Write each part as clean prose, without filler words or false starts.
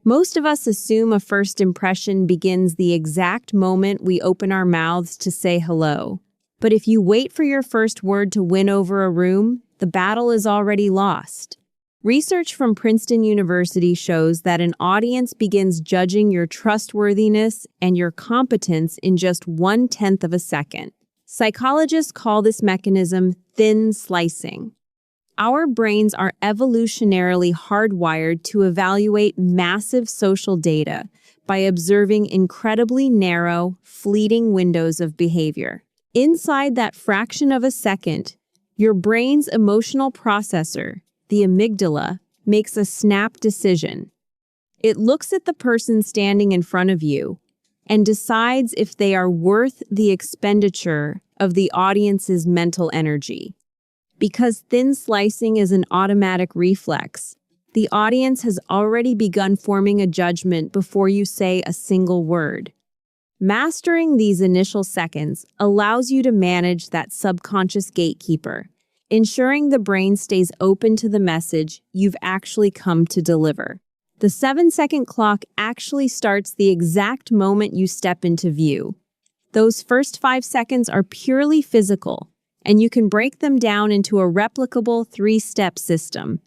Most of us assume a first impression begins the exact moment we open our mouths to say hello. But if you wait for your first word to win over a room, the battle is already lost. Research from Princeton University shows that an audience begins judging your trustworthiness and your competence in just 1/10 of a second. Psychologists call this mechanism thin slicing. Our brains are evolutionarily hardwired to evaluate massive social data by observing incredibly narrow, fleeting windows of behavior. Inside that fraction of a second, your brain's emotional processor, the amygdala, makes a snap decision. It looks at the person standing in front of you and decides if they are worth the expenditure of the audience's mental energy. Because thin slicing is an automatic reflex, the audience has already begun forming a judgment before you say a single word. Mastering these initial seconds allows you to manage that subconscious gatekeeper, ensuring the brain stays open to the message you've actually come to deliver. The 7-second clock actually starts the exact moment you step into view. Those first 5 seconds are purely physical, and you can break them down into a replicable 3-step system.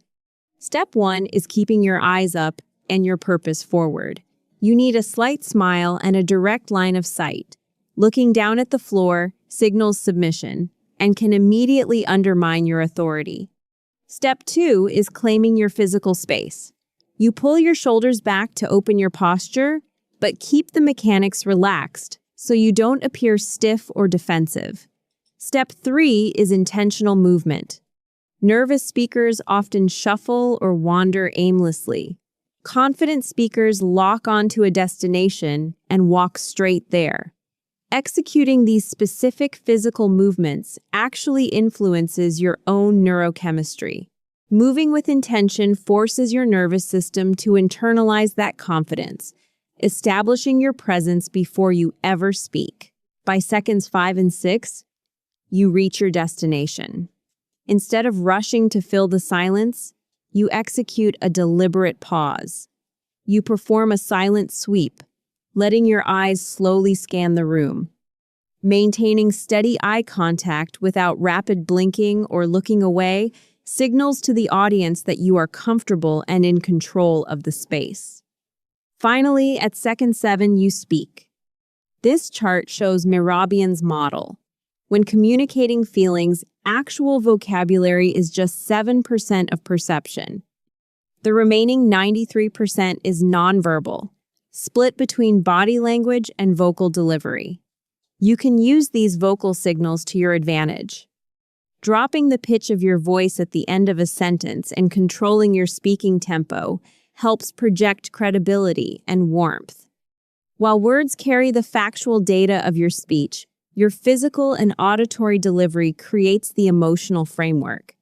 Step 1 is keeping your eyes up and your purpose forward. You need a slight smile and a direct line of sight. Looking down at the floor signals submission and can immediately undermine your authority. Step 2 is claiming your physical space. You pull your shoulders back to open your posture, but keep the mechanics relaxed so you don't appear stiff or defensive. Step 3 is intentional movement. Nervous speakers often shuffle or wander aimlessly. Confident speakers lock onto a destination and walk straight there. Executing these specific physical movements actually influences your own neurochemistry. Moving with intention forces your nervous system to internalize that confidence, establishing your presence before you ever speak. By seconds 5 and 6, you reach your destination. Instead of rushing to fill the silence, you execute a deliberate pause. You perform a silent sweep, letting your eyes slowly scan the room. Maintaining steady eye contact without rapid blinking or looking away signals to the audience that you are comfortable and in control of the space. Finally, at second 7, you speak. This chart shows Mehrabian's model. When communicating feelings, actual vocabulary is just 7% of perception. The remaining 93% is nonverbal, split between body language and vocal delivery. You can use these vocal signals to your advantage. Dropping the pitch of your voice at the end of a sentence and controlling your speaking tempo helps project credibility and warmth. While words carry the factual data of your speech, your physical and auditory delivery creates the emotional framework.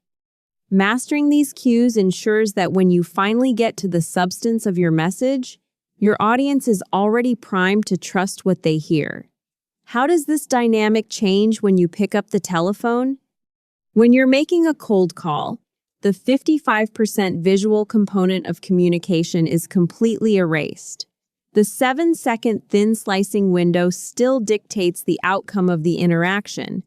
Mastering these cues ensures that when you finally get to the substance of your message, your audience is already primed to trust what they hear. How does this dynamic change when you pick up the telephone? When you're making a cold call, the 55% visual component of communication is completely erased. The 7-second thin slicing window still dictates the outcome of the interaction.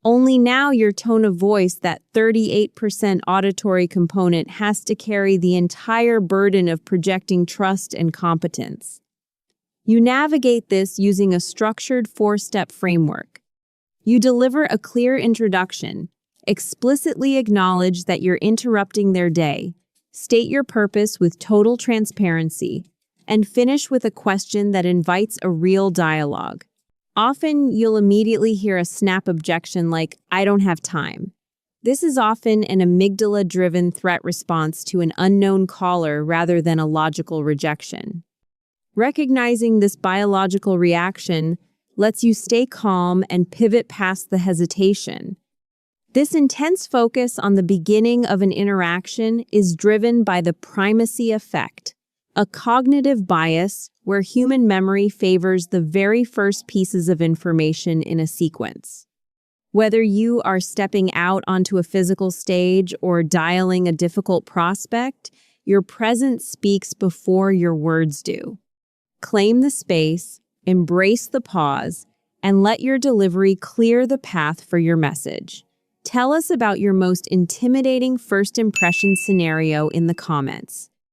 Only now your tone of voice, that 38% auditory component, has to carry the entire burden of projecting trust and competence. You navigate this using a structured 4-step framework. You deliver a clear introduction, explicitly acknowledge that you're interrupting their day, state your purpose with total transparency, and finish with a question that invites a real dialogue. Often, you'll immediately hear a snap objection like, "I don't have time." This is often an amygdala-driven threat response to an unknown caller rather than a logical rejection. Recognizing this biological reaction lets you stay calm and pivot past the hesitation. This intense focus on the beginning of an interaction is driven by the primacy effect, a cognitive bias where human memory favors the very first pieces of information in a sequence. Whether you are stepping out onto a physical stage or dialing a difficult prospect, Your presence speaks before your words do. Claim the space, embrace the pause, and let your delivery clear the path for your message. Tell us about your most intimidating first impression scenario in the comments.